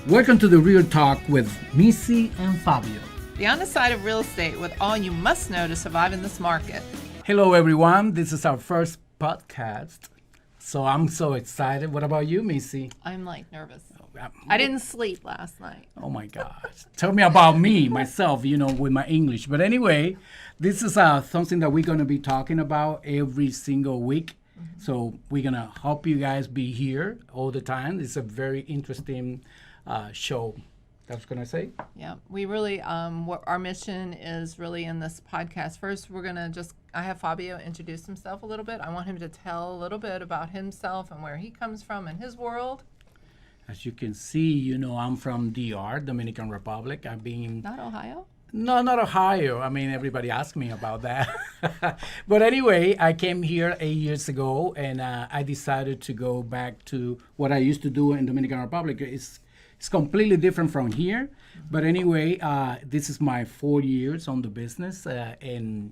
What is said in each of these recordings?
Welcome to the Real Talk with Missy and Fabio. The honest side of real estate with all you must know to survive in this market. Hello, everyone. This is our first podcast, so I'm so excited. What about you, Missy? I'm nervous. I didn't sleep last night. Oh my gosh. Tell me about me, myself, with my English. But anyway, this is something that we're going to be talking about every single week. Mm-hmm. So we're going to help you guys be here all the time. It's a very interesting show. That's going to say? Yeah, we really, what our mission is really in this podcast. First, we're going to I have Fabio introduce himself a little bit. I want him to tell a little bit about himself and where he comes from in his world. As you can see, I'm from DR, Dominican Republic. I've been... Not Ohio? No, not Ohio. I mean, everybody asks me about that. But anyway, I came here 8 years ago, and I decided to go back to what I used to do in Dominican Republic. It's completely different from here. But anyway, this is my 4 years on the business, and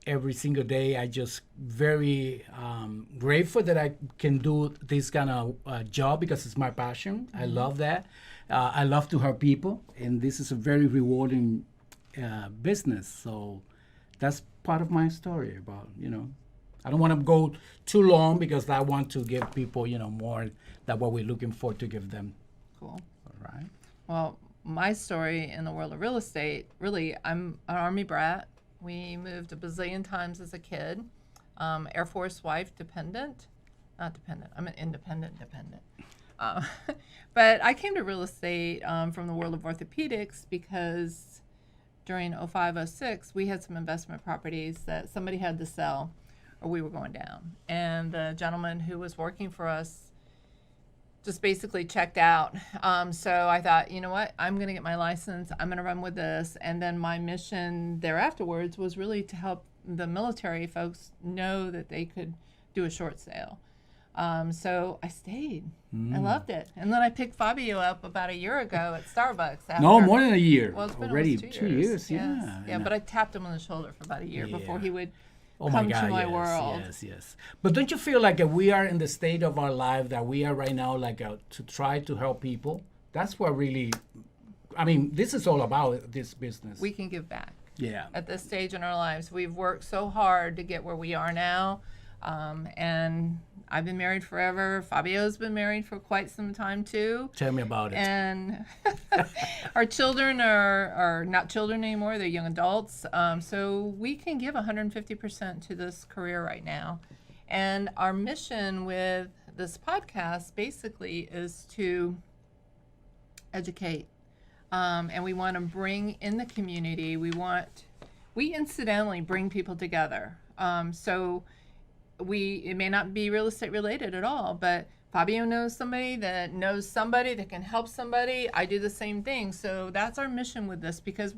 every single day I just very grateful that I can do this kind of job because it's my passion. Mm-hmm. I love that. I love to help people, and this is a very rewarding business. So that's part of my story about, I don't want to go too long because I want to give people, more than what we're looking for to give them. Cool. All right. Well, my story in the world of real estate, really, I'm an Army brat. We moved a bazillion times as a kid. Air Force wife, not dependent. I'm an independent dependent. But I came to real estate from the world of orthopedics because during 05-06, we had some investment properties that somebody had to sell or we were going down. And the gentleman who was working for us just basically checked out. So I thought, you know what, I'm going to get my license. I'm going to run with this. And then my mission there afterwards was really to help the military folks know that they could do a short sale. So I stayed. I loved it. And then I picked Fabio up about a year ago at Starbucks. After, no, more than a year. Well, it's been already almost 2 years. Yes. Yeah. Yeah, but I tapped him on the shoulder for about a year before he would come God, to my yes, world. Yes. But don't you feel like we are in the state of our life that we are right now, to try to help people? That's what really, this is all about this business. We can give back. Yeah. At this stage in our lives, we've worked so hard to get where we are now. And I've been married forever. Fabio's been married for quite some time too. Tell me about it. And our children are not children anymore. They're young adults. So we can give 150% to this career right now. And our mission with this podcast basically is to educate. And we want to bring in the community. We incidentally bring people together. It may not be real estate related at all, but Fabio knows somebody that can help somebody. I do the same thing. So that's our mission with this because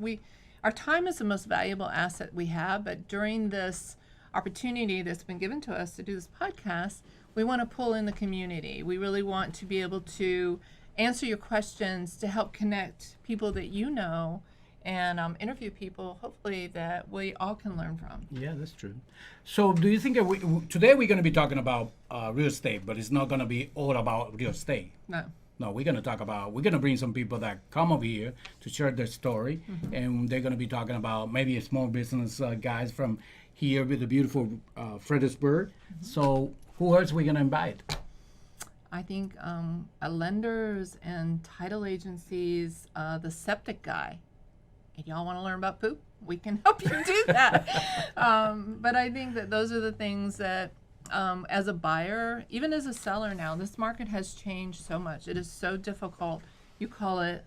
our time is the most valuable asset we have. But during this opportunity that's been given to us to do this podcast, we want to pull in the community. We really want to be able to answer your questions to help connect people that you know and interview people, hopefully, that we all can learn from. Yeah, that's true. So do you think today we're going to be talking about real estate, but it's not going to be all about real estate? No. No, we're going to bring some people that come over here to share their story, mm-hmm. and they're going to be talking about maybe a small business guys from here with the beautiful Fredericksburg. Mm-hmm. So who else are we going to invite? I think lenders and title agencies, the septic guy. If y'all want to learn about poop, we can help you do that. But I think that those are the things that, as a buyer, even as a seller now, this market has changed so much. It is so difficult. You call it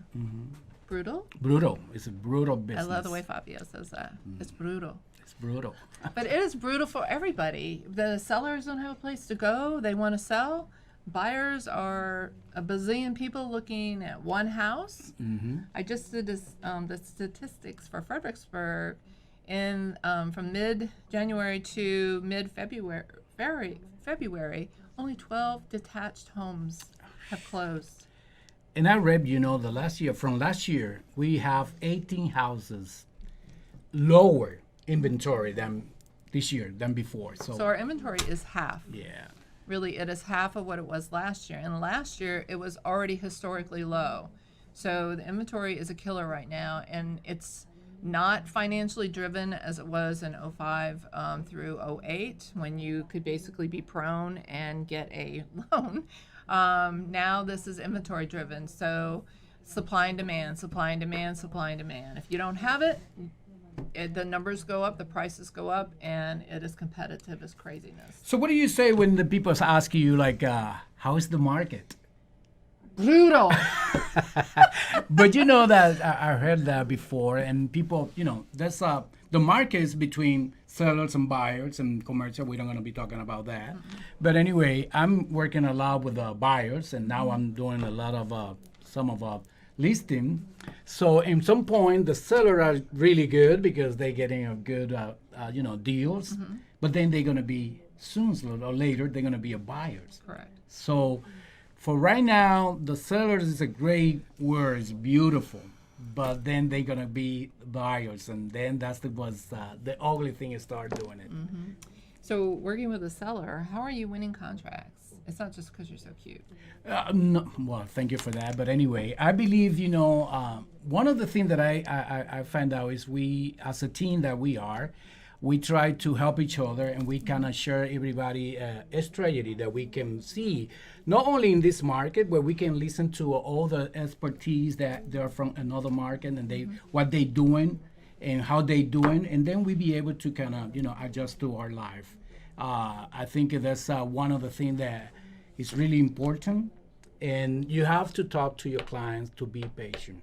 brutal? Brutal. It's a brutal business. I love the way Fabio says that. It's brutal. It's brutal. But it is brutal for everybody. The sellers don't have a place to go. They want to sell. Buyers are a bazillion people looking at one house. Mm-hmm. I just did the statistics for Fredericksburg from mid-January to mid-February, only 12 detached homes have closed. And I read, from last year, we have 18 houses lower inventory than this year, than before. So our inventory is half. Yeah. Really, it is half of what it was last year. And last year, it was already historically low. So the inventory is a killer right now, and it's not financially driven as it was in '05 through '08, when you could basically be prone and get a loan. Now this is inventory driven. So supply and demand, supply and demand, supply and demand. If you don't have it, the numbers go up, the prices go up, and it is competitive as craziness. So what do you say when the people ask you, like, how is the market? Brutal. But you know that I heard that before, and people, that's the market is between sellers and buyers and commercial. We're not going to be talking about that. But anyway, I'm working a lot with buyers, and now I'm doing a lot of some of listing. So in some point, the seller are really good because they're getting a good, deals. But then they're going to be sooner or later they're going to be a buyers. Correct. So for right now, the sellers is a great word, it's beautiful, but then they're gonna be buyers, and then that's the ugly thing is start doing it. So working with a seller, how are you winning contracts? It's not just because you're so cute. No, well, thank you for that. But anyway, I believe one of the things that I find out is we, as a team that we try to help each other, and we kind of share everybody a strategy that we can see, not only in this market, but we can listen to all the expertise that they're from another market, and what they doing and how they doing, and then we be able to kind of adjust to our life. I think that's one of the things that is really important, and you have to talk to your clients to be patient.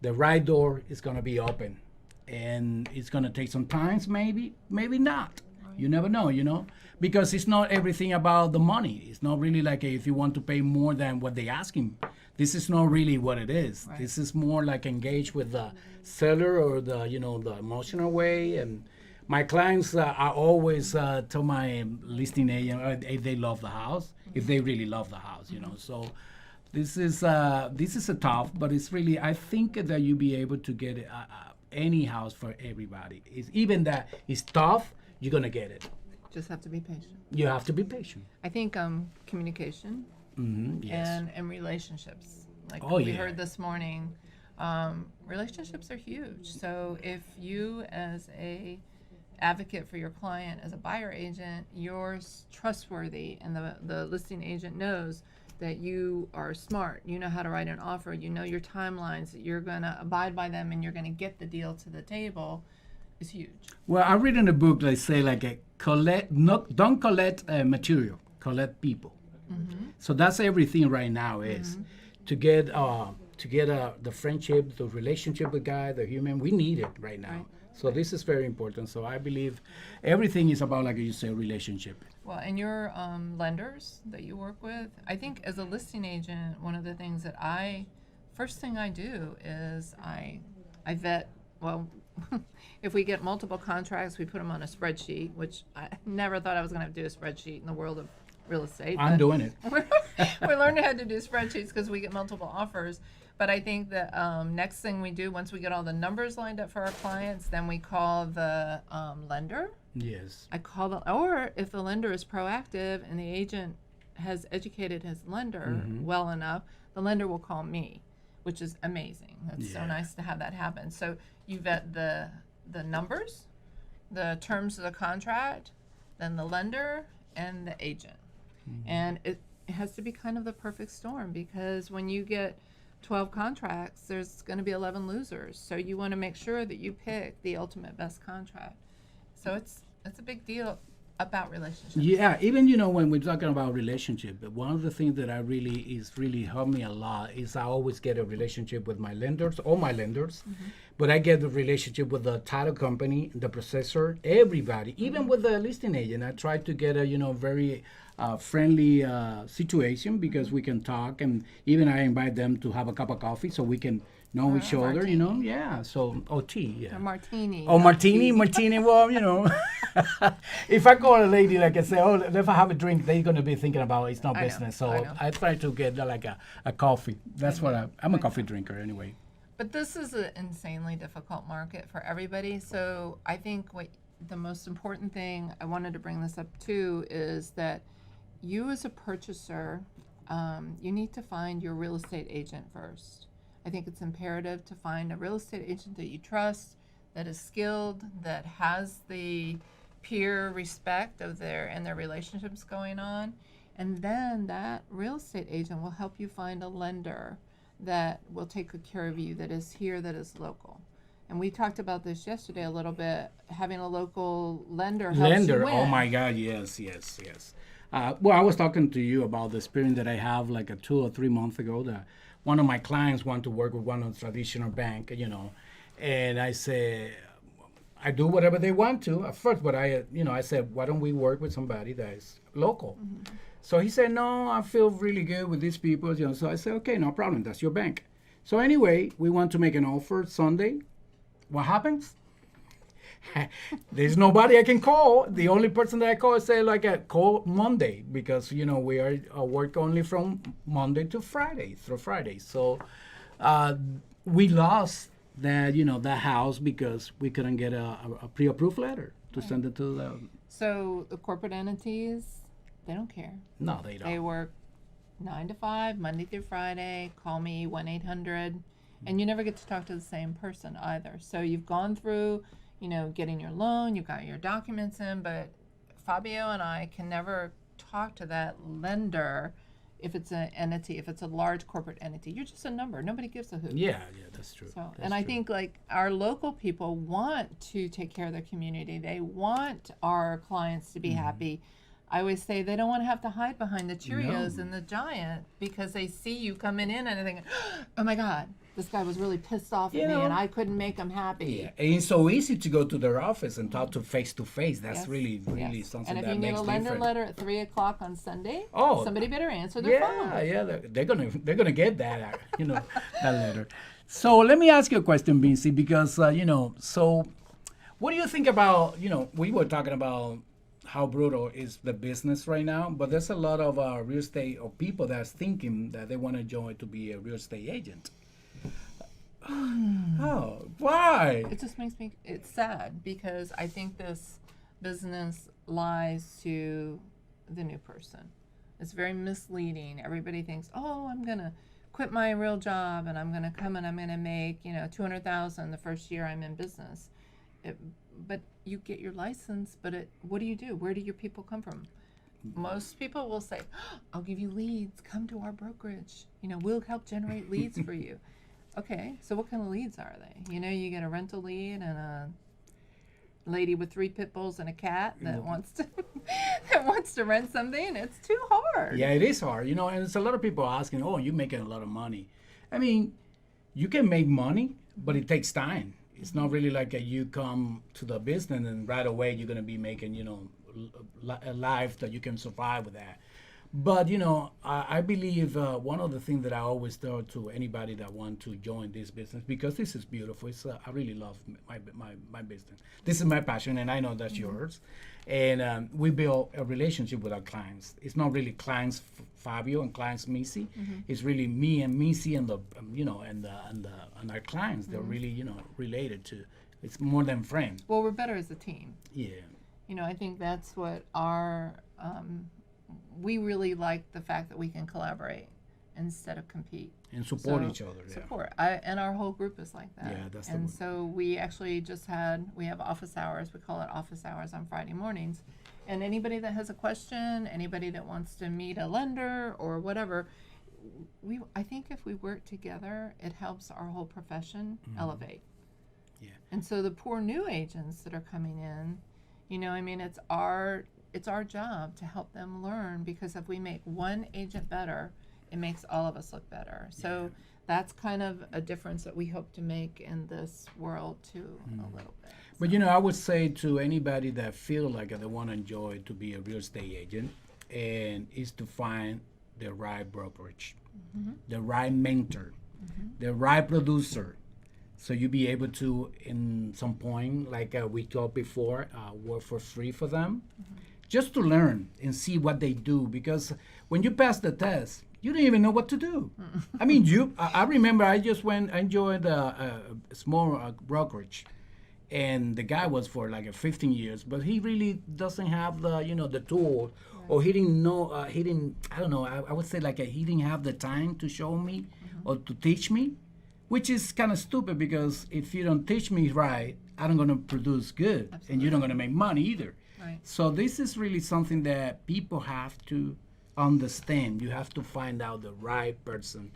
The right door is going to be open. And it's going to take some time, maybe not. Right. You never know, because it's not everything about the money. It's not really like if you want to pay more than what they're asking. This is not really what it is. Right. This is more like engage with the seller or the emotional way. And my clients, I always tell my listing agent if they love the house, if they really love the house, So this is a tough, but it's really, I think that you be able to get any house for everybody. Even that is tough, you're gonna get it. Just have to be patient. You have to be patient. I think communication yes. and relationships. Like we heard this morning, relationships are huge. So if you as a advocate for your client, as a buyer agent, you're trustworthy, and the listing agent knows that you are smart, you know how to write an offer, you know your timelines, that you're going to abide by them, and you're going to get the deal to the table, is huge. Well, I read in a book they say don't collect material, collect people. So that's everything right now is to get the friendship, the relationship with guy, the human. We need it right now. Right. So this is very important. So I believe everything is about, like you say, relationship. Well, and your lenders that you work with, I think as a listing agent, one of the things that first thing I do is I vet, well, if we get multiple contracts, we put them on a spreadsheet, which I never thought I was going to have to do a spreadsheet in the world of real estate. I'm doing it. We're learning how to do spreadsheets because we get multiple offers. But I think the next thing we do, once we get all the numbers lined up for our clients, then we call the lender. Yes. Or if the lender is proactive and the agent has educated his lender well enough, the lender will call me, which is amazing. That's so nice to have that happen. So you vet the numbers, the terms of the contract, then the lender, and the agent. And it has to be kind of the perfect storm, because when you get 12 contracts, there's going to be 11 losers. So you want to make sure that you pick the ultimate best contract. So it's a big deal about relationships. Yeah, even when we're talking about relationship, one of the things that really helped me a lot is I always get a relationship with my lenders, all my lenders, but I get the relationship with the title company, the processor, everybody, even with the listing agent. I try to get a very friendly situation, because we can talk, and even I invite them to have a cup of coffee so we can know each other, Yeah. So, tea, yeah. A martini. Oh, martini. Well, if I call a lady, like I say, if I have a drink, they're going to be thinking about it's not business. So I try to get like a coffee. That's what I'm a coffee drinker anyway. But this is an insanely difficult market for everybody. So I think the most important thing, I wanted to bring this up too, is that you as a purchaser, you need to find your real estate agent first. I think it's imperative to find a real estate agent that you trust, that is skilled, that has the peer respect of their relationships going on. And then that real estate agent will help you find a lender that will take good care of you, that is here, that is local. And we talked about this yesterday a little bit. Having a local lender helps Lender, you win. oh my God, yes. Well, I was talking to you about the experience that I have like a 2 or 3 months ago. That one of my clients want to work with one of the traditional bank, and I said, I do whatever they want to at first, but I said, why don't we work with somebody that is local? Mm-hmm. So he said, no, I feel really good with these people. So I said, okay, no problem. That's your bank. So anyway, we want to make an offer Sunday. What happens? There's nobody I can call. The only person that I call is say call Monday because we are work only from Monday to Friday through Friday. So we lost that house because we couldn't get a pre-approved letter to send it to the. So the corporate entities, they don't care. No, they don't. They work 9 to 5, Monday through Friday. Call me 1-800, and you never get to talk to the same person either. So you've gone through, getting your loan, you've got your documents in, but Fabio and I can never talk to that lender if it's an entity, if it's a large corporate entity. You're just a number. Nobody gives a hoot. Yeah, that's true. So, and I think our local people want to take care of their community. They want our clients to be happy. I always say they don't want to have to hide behind the Cheerios and the Giant because they see you coming in and they think, oh my God, this guy was really pissed off at me and I couldn't make him happy. Yeah, and it's so easy to go to their office and talk to face. That's really something and if that you need makes a lender different. letter at 3:00 on Sunday, somebody better answer their phone. Yeah, they're gonna get that, that letter. So let me ask you a question, Vinci, because so what do you think about we were talking about how brutal is the business right now, but there's a lot of real estate or people that's thinking that they want to join to be a real estate agent. Oh, why? It just makes me, it's sad because I think this business lies to the new person. It's very misleading. Everybody thinks, oh, I'm going to quit my real job and I'm going to come and I'm going to make, $200,000 the first year I'm in business. But you get your license, but what do you do? Where do your people come from? Most people will say, I'll give you leads. Come to our brokerage. We'll help generate leads for you. Okay, so what kind of leads are they? You get a rental lead and a lady with 3 pit bulls and a cat that wants to rent something. It's too hard. Yeah, it is hard. And it's a lot of people asking, oh, you're making a lot of money. I mean, you can make money, but it takes time. It's not really like you come to the business and right away you're going to be making, a life that you can survive with that. But, I believe one of the things that I always tell to anybody that want to join this business, because this is beautiful. I really love my business. This is my passion, and I know that's yours. And we build a relationship with our clients. It's not really clients Fabio and clients Missy. It's really me and Missy and the and our clients. They're really related to. It's more than friends. Well, we're better as a team. Yeah. I think that's what we really like the fact that we can collaborate instead of compete. And support each other. Yeah. Support. And our whole group is like that. Yeah, that's and so we actually we have office hours. We call it office hours on Friday mornings. And anybody that has a question, anybody that wants to meet a lender or whatever, I think if we work together, it helps our whole profession elevate. Yeah. And so the poor new agents that are coming in, it's our job to help them learn, because if we make one agent better, it makes all of us look better. So that's kind of a difference that we hope to make in this world too, a little bit. But I would say to anybody that feel like they want to enjoy to be a real estate agent, and is to find the right brokerage, the right mentor, the right producer. So you be able to, in some point, like we talked before, work for free for them, just to learn and see what they do. Because when you pass the test, you don't even know what to do. I mean, I remember I enjoyed a small brokerage, and the guy was for like 15 years, but he really doesn't have the the tool, or he didn't know. I don't know. I would say he didn't have the time to show me or to teach me. which is kind of stupid because if you don't teach me right, I'm not going to produce good, and you're not going to make money either. Right. So this is really something that people have to understand. You have to find out the right person,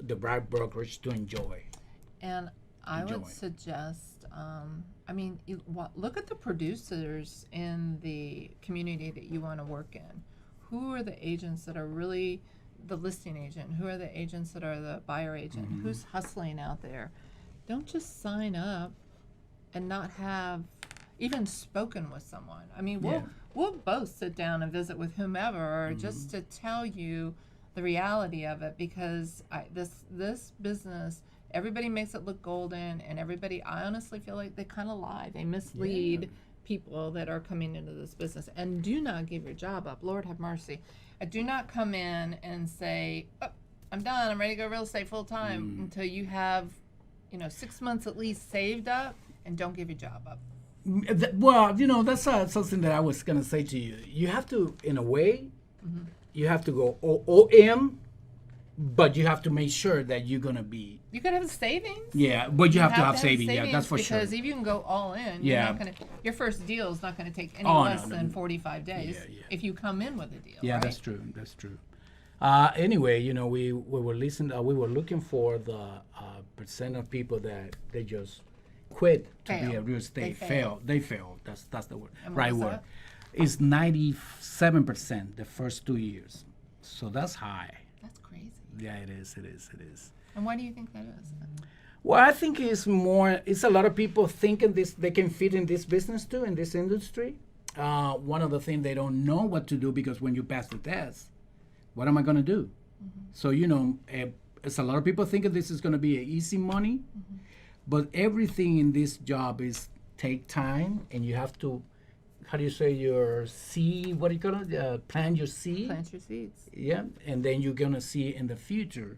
the right brokerage to enjoy. And I would Enjoy. suggest, look at the producers in the community that you want to work in. Who are the agents that are really the listing agent? Who are the agents that are the buyer agent? Who's hustling out there? Don't just sign up and not have even spoken with someone. I mean, we'll both sit down and visit with whomever just to tell you the reality of it, because this business, everybody makes it look golden, and everybody, I honestly feel like they kind of lie. They mislead people that are coming into this business. And do not give your job up. Lord have mercy. Do not come in and say, oh, I'm done, I'm ready to go real estate full time, until you have 6 months at least saved up, and don't give your job up. Well, that's something that I was going to say to you. You have to, in a way, you have to go OM, but you have to make sure that you're going to be. You could have savings. Yeah, but you have to have savings. Yeah, that's for sure. Because if you can go all in, your first deal is not going to take any less than 45 days if you come in with a deal. Yeah, right? that's true. That's true. Anyway, we were listening. We were looking for the percent of people that they just quit to be a real estate. They failed. That's the word. And right what was word. that? It's 97% the first 2 years. So that's high. That's crazy. Yeah, it is. And why do you think that is? Well, I think it's a lot of people thinking they can fit in this business too, in this industry. One of the things, they don't know what to do, because when you pass the test, what am I going to do? So, it's a lot of people thinking this is going to be easy money, but everything in this job is take time, and you have to, how do you say, your seed, what do you call it? Plant your seed. Plant your seeds. Yeah, and then you're going to see in the future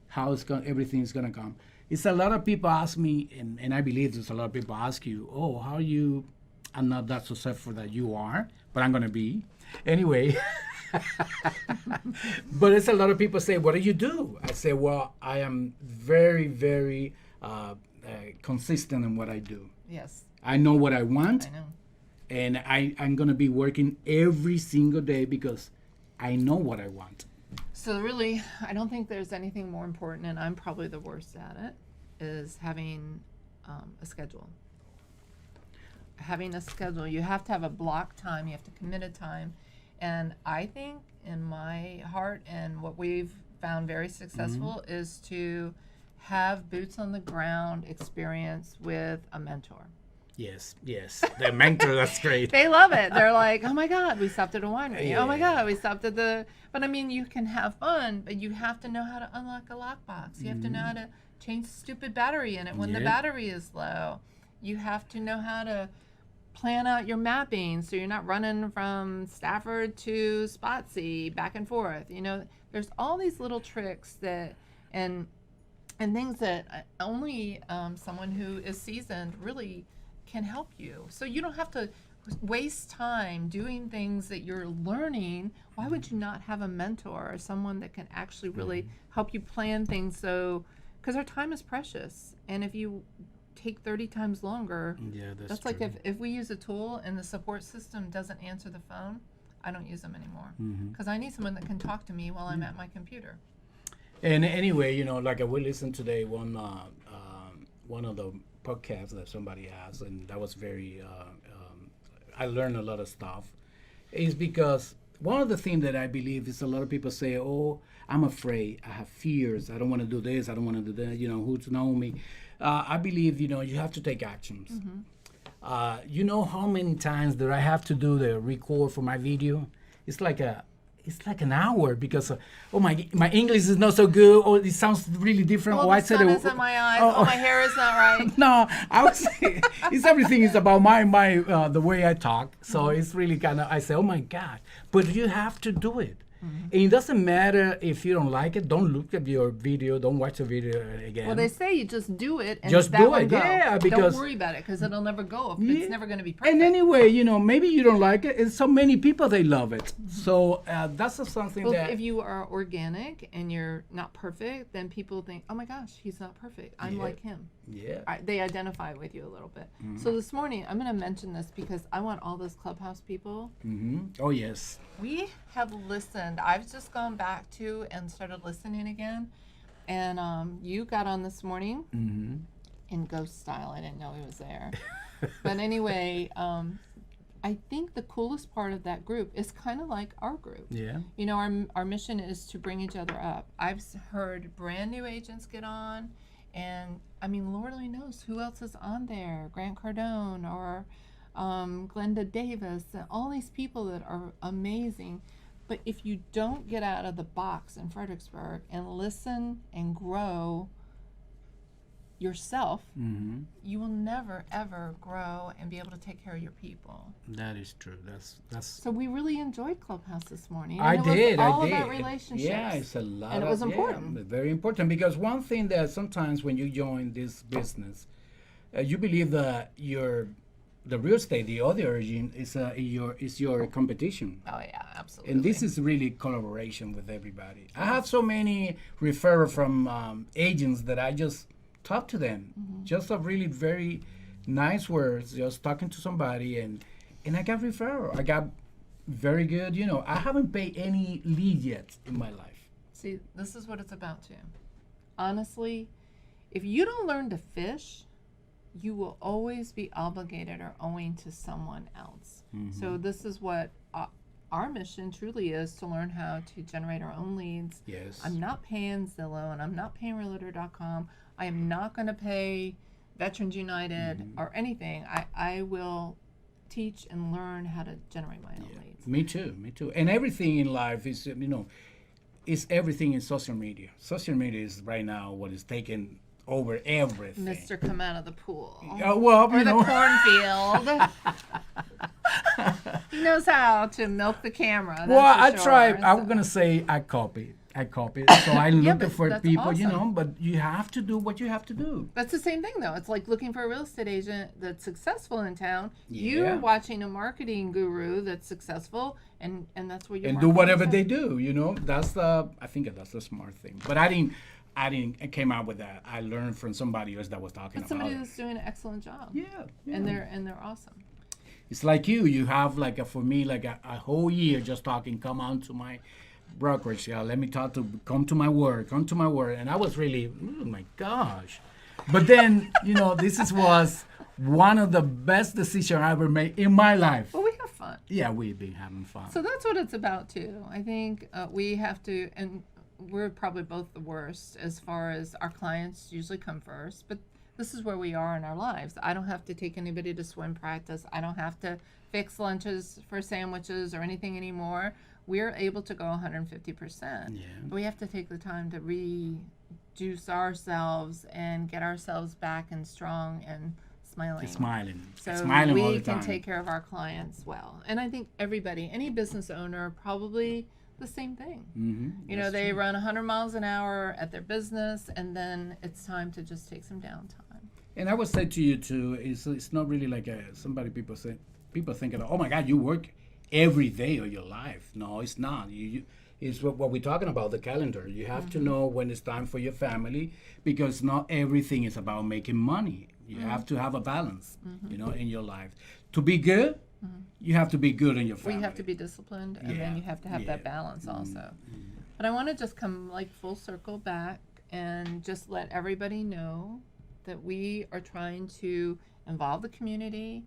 how everything's going to come. It's a lot of people ask me, and I believe there's a lot of people ask you, oh, how you, I'm not that successful that you are, but I'm going to be. Anyway, but it's a lot of people say, what do you do? I say, well, I am very, very consistent in what I do. Yes. I know what I want, I know. and I'm going to be working every single day because I know what I want. So really, I don't think there's anything more important, and I'm probably the worst at it, is having a schedule. Having a schedule. You have to have a block time. You have to commit a time. And I think in my heart, and what we've found very successful, is to have boots on the ground experience with a mentor. Yes. The mentor, that's great. They love it. They're like, oh my God, we stopped at a winery. Yeah. Oh my God, we stopped at the... But I mean, you can have fun, but you have to know how to unlock a lockbox. You have to know how to change the stupid battery in it when the battery is low. You have to know how to plan out your mapping so you're not running from Stafford to Spotsy back and forth. There's all these little tricks that, and things that only someone who is seasoned really can help you. So you don't have to waste time doing things that you're learning. Why would you not have a mentor or someone that can actually really help you plan things? So, because our time is precious, and if you take 30 times longer, that's true. like if we use a tool and the support system doesn't answer the phone, I don't use them anymore, because I need someone that can talk to me while I'm at my computer. And anyway, like we listened today, one of the podcasts that somebody has, and that was very, I learned a lot of stuff, is because one of the things that I believe is a lot of people say, oh, I'm afraid, I have fears, I don't want to do this, I don't want to do that, who's know me. I believe, you have to take actions. You know how many times that I have to do the record for my video? It's like an hour, because my English is not so good, or it sounds really different. Oh, I the said sun is in my eyes. Oh, my hair is not right. No, I was. It's everything is about my the way I talk. So it's really kind of. I say, oh my God! But you have to do it. And it doesn't matter if you don't like it. Don't look at your video. Don't watch the video again. Well, they say you just do it and Just that do will it, go. yeah, because- don't worry about it because it'll never go. It's never going to be perfect. And anyway, maybe you don't like it. And so many people, they love it. So that's something Well, that... if you are organic and you're not perfect, then people think, oh my gosh, he's not perfect. I'm like him. Yeah. They identify with you a little bit. So this morning, I'm going to mention this because I want all those Clubhouse people. Oh, yes. We have listened. I've just gone back to and started listening again. And you got on this morning in ghost style. I didn't know he was there. But anyway, I think the coolest part of that group is kind of like our group. Yeah. Our mission is to bring each other up. I've heard brand new agents get on. And I mean, Lord only knows who else is on there. Grant Cardone or Glenda Davis, and all these people that are amazing. But if you don't get out of the box in Fredericksburg and listen and grow yourself, you will never ever grow and be able to take care of your people. That is true. That's. So we really enjoyed Clubhouse this morning. I and did. It was all I did. about relationships. Yeah, it's a lot. And it was important. Very important, because one thing that sometimes when you join this business, you believe that the real estate, the other agent is your competition. Oh yeah, absolutely. And this is really collaboration with everybody. I have so many referrals from agents that I just talk to them, just a really very nice words, just talking to somebody, and I got referral. I got very good. I haven't paid any lead yet in my life. See, this is what it's about too. Honestly, if you don't learn to fish, you will always be obligated or owing to someone else. So this is what our mission truly is, to learn how to generate our own leads. Yes. I'm not paying Zillow and I'm not paying Realtor.com. I am not going to pay Veterans United or anything. I will teach and learn how to generate my own leads. Me too. And everything in life is, is everything in social media. Social media is right now what is taking over everything. Mr. Come out of the pool. Well, Or the cornfield. He knows how to milk the camera. That's Well, for I sure. try. I'm So- gonna say I copy. So I look but for that's people, awesome. but you have to do what you have to do. That's the same thing, though. It's like looking for a real estate agent that's successful in town. Yeah. You're watching a marketing guru that's successful, and that's what you're And do whatever they do. That's I think that's the smart thing. But I came out with that. I learned from somebody else that was talking That's about somebody it. that's doing an excellent job. Yeah. And they're awesome. It's like you have for me a whole year just talking. Come on to my brokerage. Let me come to my work. And I was really, oh my gosh. But then this was one of the best decisions I ever made in my life. But we have fun. Yeah, we've been having fun. So that's what it's about too. I think we have to, and we're probably both the worst as far as our clients usually come first, but this is where we are in our lives. I don't have to take anybody to swim practice. I don't have to fix lunches for sandwiches or anything anymore. We're able to go 150%. Yeah. But we have to take the time to reduce ourselves and get ourselves back and strong and smiling. Smiling So all the we time. can take care of our clients well. And I think everybody, any business owner, probably the same thing. Mm-hmm. They run 100 miles an hour at their business, and then it's time to just take some downtime. And I would say to you too, it's not really like people think, oh my God, you work every day of your life. No, it's not. It's what we're talking about, the calendar. You have to know when it's time for your family, because not everything is about making money. You have to have a balance, in your life. To be good, you have to be good in your family. We have to be disciplined, and then you have to have that balance also. But I want to just come full circle back and just let everybody know that we are trying to involve the community,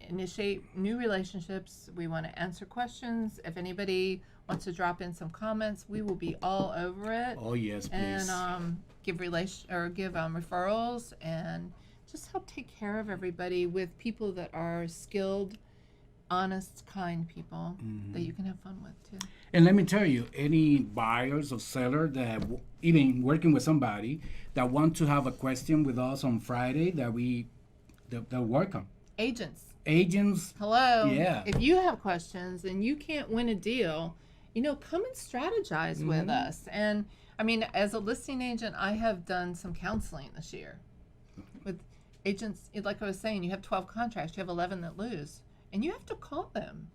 initiate new relationships. We want to answer questions. If anybody wants to drop in some comments, we will be all over it. Oh yes, please. And give referrals and just help take care of everybody with people that are skilled, honest, kind people that you can have fun with too. And let me tell you, any buyers or seller that even working with somebody that want to have a question with us on Friday, they're welcome. Agents. Agents. Hello. Yeah. If you have questions and you can't win a deal come and strategize with us. And I mean, as a listing agent, I have done some counseling this year with agents. Like I was saying, you have 12 contracts, you have 11 that lose, and you have to call them.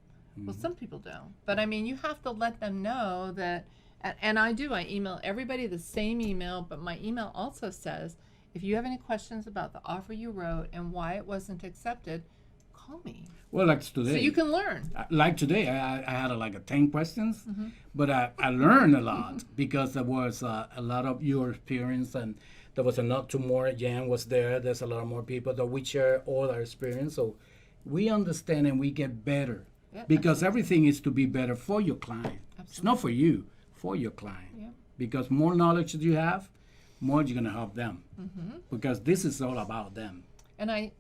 Well, some people don't, but I mean, you have to let them know that. And I do. I email everybody the same email, but my email also says, if you have any questions about the offer you wrote and why it wasn't accepted, call me. Well, like today. So you can learn. Like today, I had like a 10 questions, but I learned a lot because there was a lot of your experience, and there was a lot to more. Jan was there. There's a lot more people that we share all our experience. So we understand and we get better because everything is to be better for your client. It's not for you, for your client. Yeah. Because more knowledge that you have, more you're going to help them. Because this is all about them. And I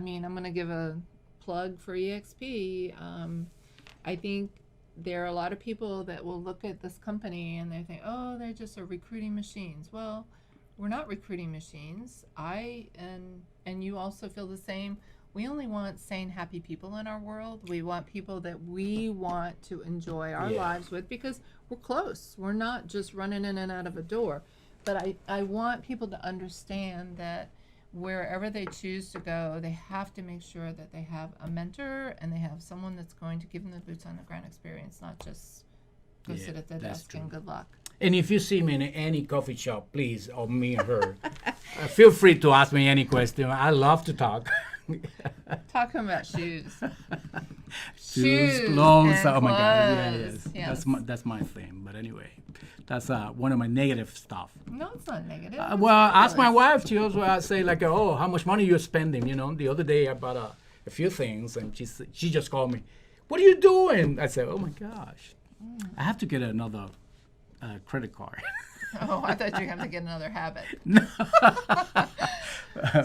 mean, I'm going to give a plug for EXP. I think there are a lot of people that will look at this company and they think, oh, they're just a recruiting machines. Well, we're not recruiting machines. And you also feel the same. We only want sane, happy people in our world. We want people that we want to enjoy our lives with because we're close. We're not just running in and out of a door. But I want people to understand that wherever they choose to go, they have to make sure that they have a mentor and they have someone that's going to give them the boots on the ground experience, not just go sit at the desk and good luck. And if you see me in any coffee shop, please, or me or her, feel free to ask me any question. I love to talk. Talking about shoes. Shoes, clothes. and Oh my God! clothes. Yes. That's my thing. But anyway, that's one of my negative stuff. No, it's not negative. Well, ask my wife. She also say like, "Oh, how much money you're spending?" The other day I bought a few things, and she just called me. What are you doing? I said, "Oh my gosh, I have to get another credit card." Oh, I thought you were going to get another habit. No.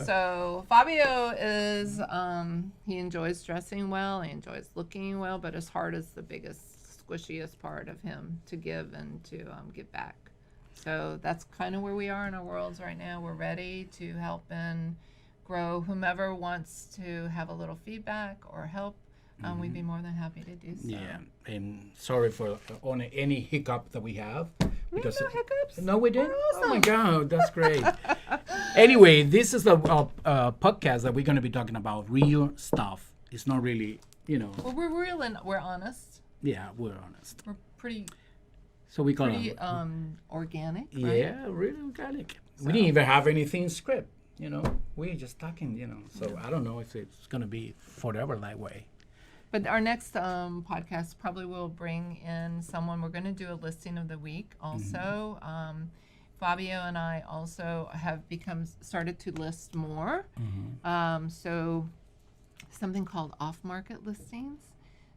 So Fabio is, he enjoys dressing well, he enjoys looking well, but his heart is the biggest, squishiest part of him to give and to give back. So that's kind of where we are in our worlds right now. We're ready to help and grow. Whomever wants to have a little feedback or help, we'd be more than happy to do so. Yeah, and sorry for any hiccup that we have. We have no hiccups. No, we didn't? We're Oh my awesome. God, that's great. Anyway, this is a podcast that we're going to be talking about real stuff. It's not really, Well, we're real and we're honest. Yeah, we're honest. We're pretty So we call pretty it. organic, right? Yeah, really organic. We didn't even have anything script, We're just talking, So I don't know if it's going to be forever that way. But our next podcast probably will bring in someone. We're going to do a listing of the week also. Fabio and I also have started to list more. So something called off-market listings.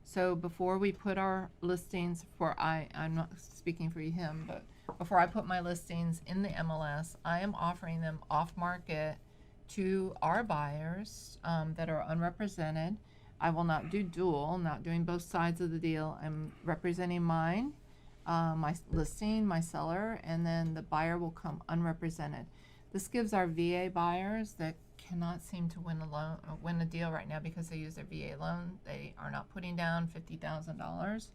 So before we put our listings I'm not speaking for him, but before I put my listings in the MLS, I am offering them off-market to our buyers that are unrepresented. I will not do dual, not doing both sides of the deal. I'm representing mine, my listing, my seller, and then the buyer will come unrepresented. This gives our VA buyers that cannot seem to win a deal right now because they use their VA loan. They are not putting down $50,000.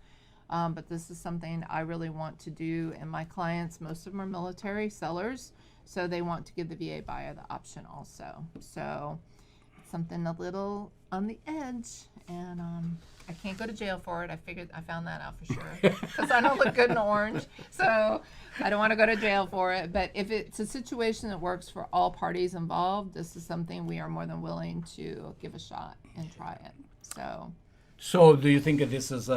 But this is something I really want to do. And my clients, most of them are military sellers, so they want to give the VA buyer the option also. So something a little on the edge, and I can't go to jail for it. I found that out for sure because I don't look good in orange, so I don't want to go to jail for it. But if it's a situation that works for all parties involved, this is something we are more than willing to give a shot and try it. So do you think that this is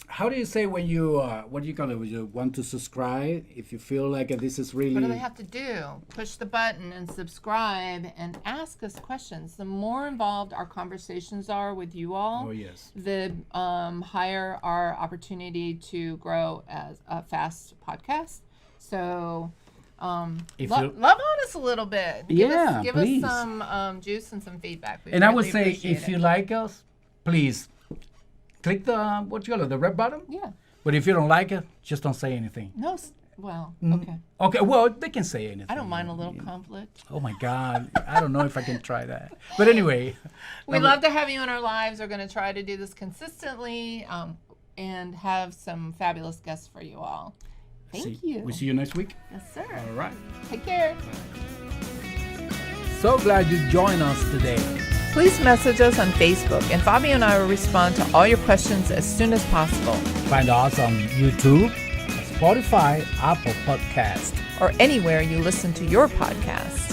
how do you say when you what do you call it? When you want to subscribe, if you feel like this is really. What do they have to do? Push the button and subscribe and ask us questions. The more involved our conversations are with you all, the higher our opportunity to grow as a fast podcast. So love on us a little bit. Give us some juice and some feedback. And I would say if you like us, please. Click the red button. Yeah. But if you don't like it, just don't say anything. No. Well, okay. Okay. Well, they can say anything. I don't mind a little conflict. Oh my God, I don't know if I can try that. But anyway, we love to have you in our lives. We're going to try to do this consistently. and have some fabulous guests for you all. Thank you. We'll see you next week. Yes, sir. All right. Take care. So glad you joined us today. Please message us on Facebook, and Fabio and I will respond to all your questions as soon as possible. Find us on YouTube, Spotify, Apple Podcast, or anywhere you listen to your podcast.